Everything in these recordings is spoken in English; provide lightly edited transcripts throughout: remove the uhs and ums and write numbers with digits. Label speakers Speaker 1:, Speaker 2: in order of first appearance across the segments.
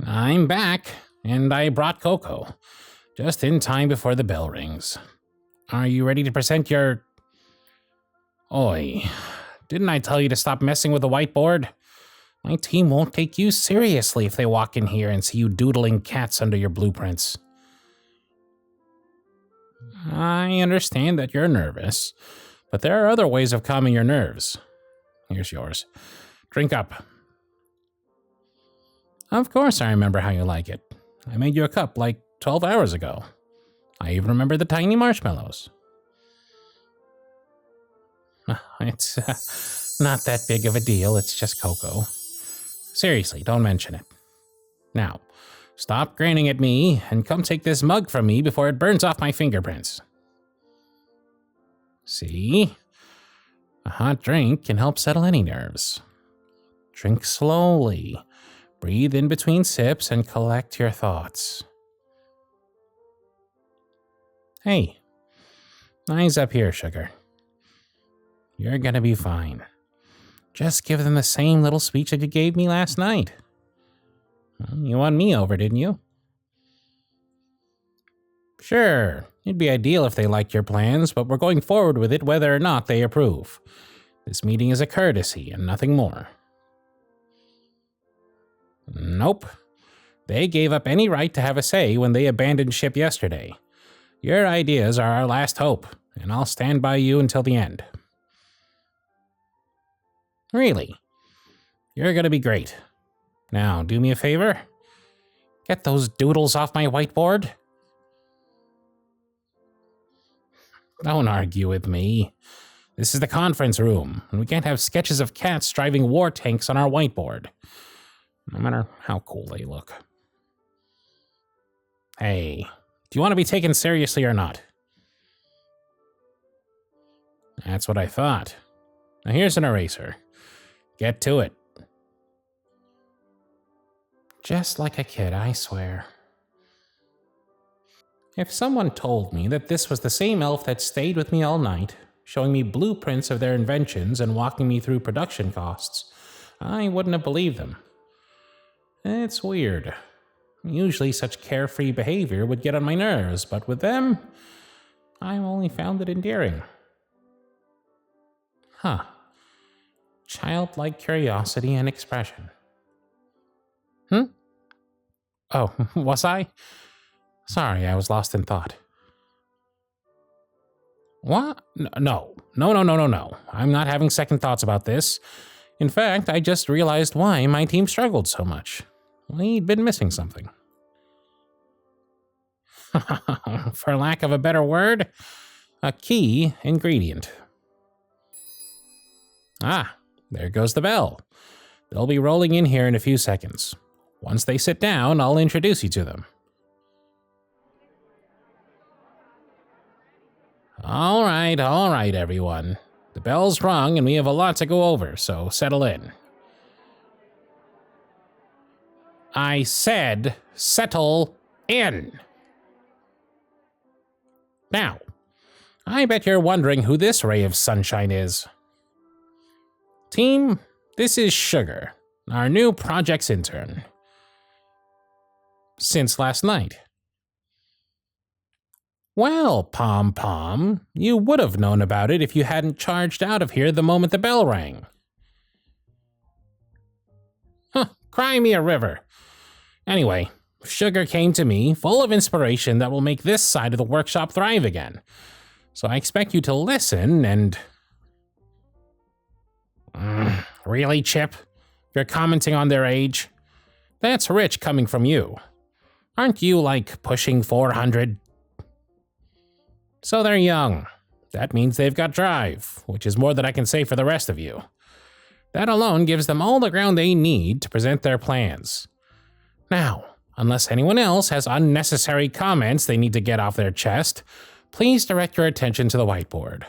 Speaker 1: I'm back, and I brought cocoa, just in time before the bell rings. Are you ready to present your... Oi, didn't I tell you to stop messing with the whiteboard? My team won't take you seriously if they walk in here and see you doodling cats under your blueprints. I understand that you're nervous, but there are other ways of calming your nerves. Here's yours. Drink up. Of course I remember how you like it. I made you a cup like 12 hours ago. I even remember the tiny marshmallows. It's not that big of a deal, it's just cocoa. Seriously, don't mention it. Now, stop grinning at me and come take this mug from me before it burns off my fingerprints. See? A hot drink can help settle any nerves. Drink slowly. Breathe in between sips and collect your thoughts. Hey, eyes up here, sugar. You're gonna be fine. Just give them the same little speech that you gave me last night. You won me over, didn't you? Sure, it'd be ideal if they liked your plans, but we're going forward with it whether or not they approve. This meeting is a courtesy and nothing more. Nope. They gave up any right to have a say when they abandoned ship yesterday. Your ideas are our last hope, and I'll stand by you until the end. Really? You're gonna be great. Now, do me a favor. Get those doodles off my whiteboard. Don't argue with me. This is the conference room, and we can't have sketches of cats driving war tanks on our whiteboard. No matter how cool they look. Hey, do you want to be taken seriously or not? That's what I thought. Now here's an eraser. Get to it. Just like a kid, I swear. If someone told me that this was the same elf that stayed with me all night, showing me blueprints of their inventions and walking me through production costs, I wouldn't have believed them. It's weird. Usually such carefree behavior would get on my nerves, but with them, I've only found it endearing. Huh. Childlike curiosity and expression. Oh, was I? Sorry, I was lost in thought. What? No. I'm not having second thoughts about this. In fact, I just realized why my team struggled so much. We'd been missing something. For lack of a better word, a key ingredient. Ah, there goes the bell. They'll be rolling in here in a few seconds. Once they sit down, I'll introduce you to them. All right, everyone. The bell's rung and we have a lot to go over, so settle in. I said settle in. Now, I bet you're wondering who this ray of sunshine is. Team, this is Sugar, our new project's intern. Since last night. Well, Pom-Pom, you would have known about it if you hadn't charged out of here the moment the bell rang. Cry me a river. Anyway, Sugar came to me, full of inspiration that will make this side of the workshop thrive again. So I expect you to listen and... Really, Chip? You're commenting on their age? That's rich coming from you. Aren't you, like, pushing 400? So they're young. That means they've got drive, which is more than I can say for the rest of you. That alone gives them all the ground they need to present their plans. Now, unless anyone else has unnecessary comments they need to get off their chest, please direct your attention to the whiteboard.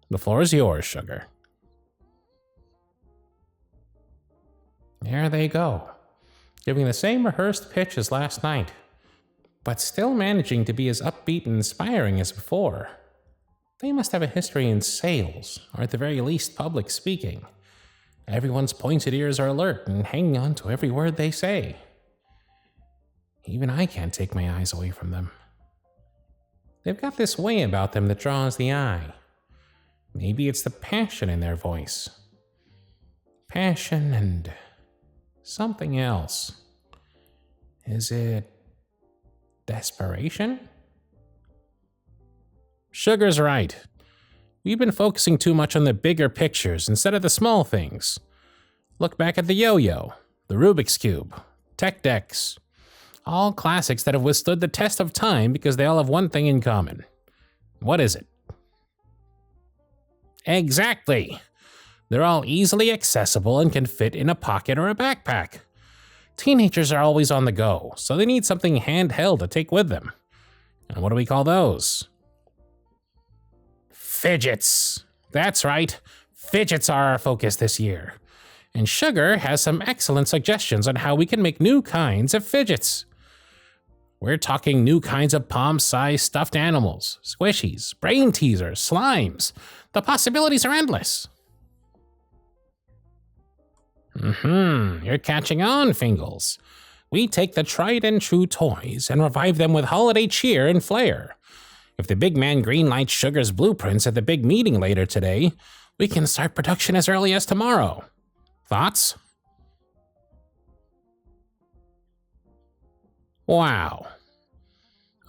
Speaker 1: The floor is yours, Sugar. There they go, giving the same rehearsed pitch as last night, but still managing to be as upbeat and inspiring as before. They must have a history in sales, or at the very least public speaking. Everyone's pointed ears are alert and hanging on to every word they say. Even I can't take my eyes away from them. They've got this way about them that draws the eye. Maybe it's the passion in their voice. Passion and something else. Is it desperation? Sugar's right. We've been focusing too much on the bigger pictures instead of the small things. Look back at the yo-yo, the Rubik's Cube, tech decks. All classics that have withstood the test of time because they all have one thing in common. What is it? Exactly. They're all easily accessible and can fit in a pocket or a backpack. Teenagers are always on the go, so they need something handheld to take with them. And what do we call those? Fidgets. That's right. Fidgets are our focus this year. And Sugar has some excellent suggestions on how we can make new kinds of fidgets. We're talking new kinds of palm-sized stuffed animals, squishies, brain teasers, slimes. The possibilities are endless. You're catching on, Fingles. We take the tried and true toys and revive them with holiday cheer and flair. If the big man greenlights Sugar's blueprints at the big meeting later today, we can start production as early as tomorrow. Thoughts? Wow.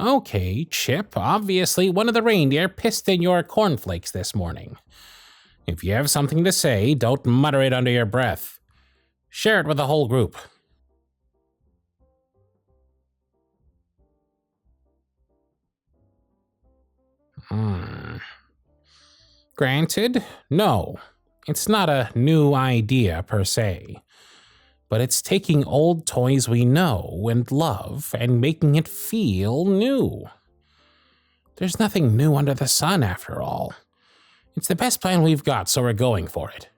Speaker 1: Okay, Chip, obviously one of the reindeer pissed in your cornflakes this morning. If you have something to say, don't mutter it under your breath. Share it with the whole group. Granted, no. It's not a new idea per se. But it's taking old toys we know and love and making it feel new. There's nothing new under the sun, after all. It's the best plan we've got, so we're going for it.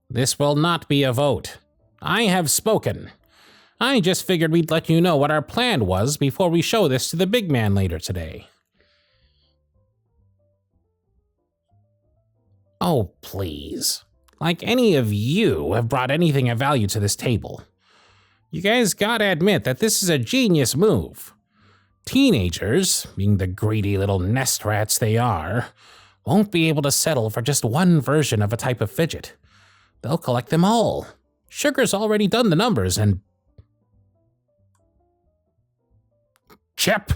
Speaker 1: This will not be a vote. I have spoken. I just figured we'd let you know what our plan was before we show this to the big man later today. Oh, please. Like any of you have brought anything of value to this table. You guys gotta admit that this is a genius move. Teenagers, being the greedy little nest rats they are, won't be able to settle for just one version of a type of fidget. They'll collect them all. Sugar's already done the numbers and... Chip!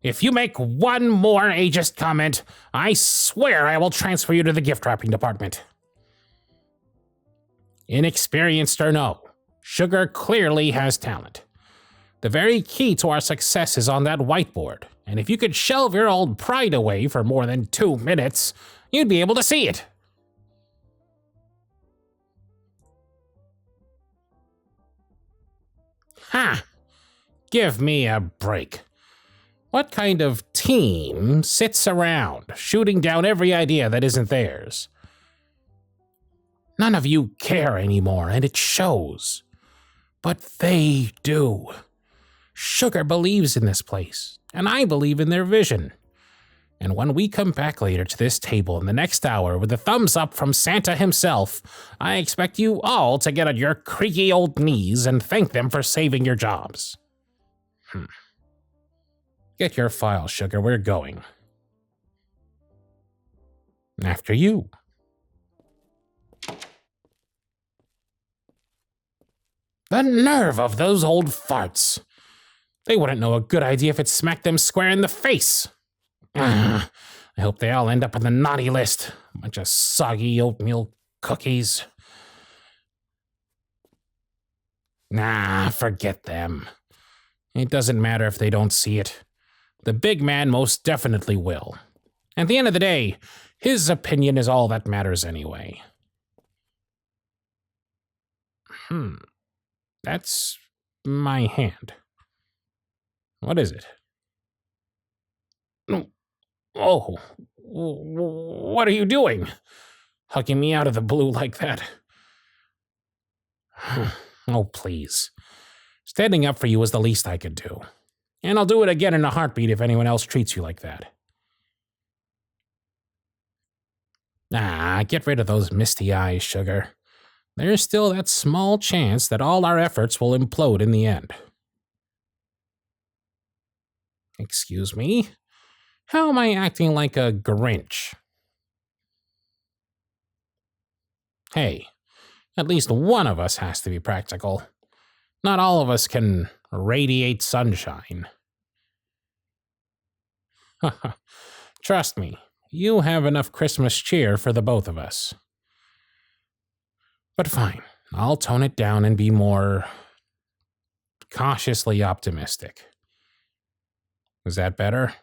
Speaker 1: If you make one more ageist comment, I swear I will transfer you to the gift wrapping department. Inexperienced or no, Sugar clearly has talent. The very key to our success is on that whiteboard, and if you could shelve your old pride away for more than 2 minutes, you'd be able to see it. Ha! Give me a break. What kind of team sits around, shooting down every idea that isn't theirs? None of you care anymore, and it shows. But they do. Sugar believes in this place, and I believe in their vision. And when we come back later to this table in the next hour with a thumbs up from Santa himself, I expect you all to get on your creaky old knees and thank them for saving your jobs. Get your file, Sugar. We're going. After you. The nerve of those old farts. They wouldn't know a good idea if it smacked them square in the face. I hope they all end up on the naughty list. A bunch of soggy oatmeal cookies. Nah, forget them. It doesn't matter if they don't see it. The big man most definitely will. At the end of the day, his opinion is all that matters anyway. That's my hand. What is it? Oh, what are you doing? Hugging me out of the blue like that? Oh, please. Standing up for you is the least I could do. And I'll do it again in a heartbeat if anyone else treats you like that. Get rid of those misty eyes, Sugar. there's still that small chance that all our efforts will implode in the end. Excuse me? How am I acting like a Grinch? Hey, at least one of us has to be practical. Not all of us can radiate sunshine. Trust me, you have enough Christmas cheer for the both of us. But fine, I'll tone it down and be more cautiously optimistic. Is that better?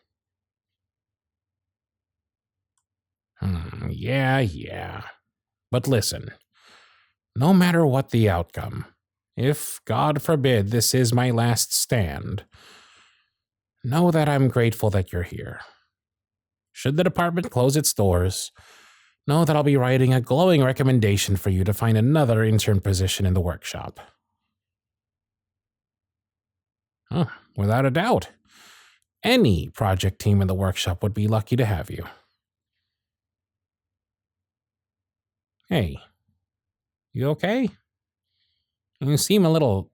Speaker 1: Yeah. But listen, no matter what the outcome, if, God forbid, this is my last stand, know that I'm grateful that you're here. Should the department close its doors, know that I'll be writing a glowing recommendation for you to find another intern position in the workshop. Oh, without a doubt. Any project team in the workshop would be lucky to have you. Hey, you okay? You seem a little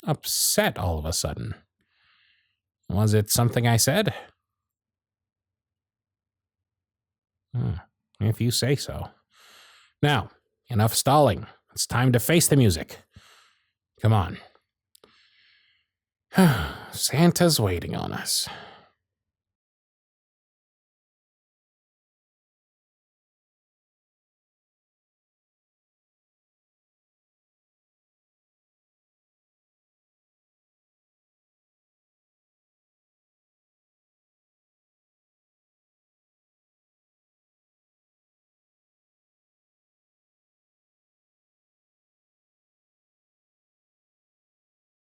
Speaker 1: upset all of a sudden. Was it something I said? If you say so. Now, enough stalling. It's time to face the music. Come on. Santa's waiting on us.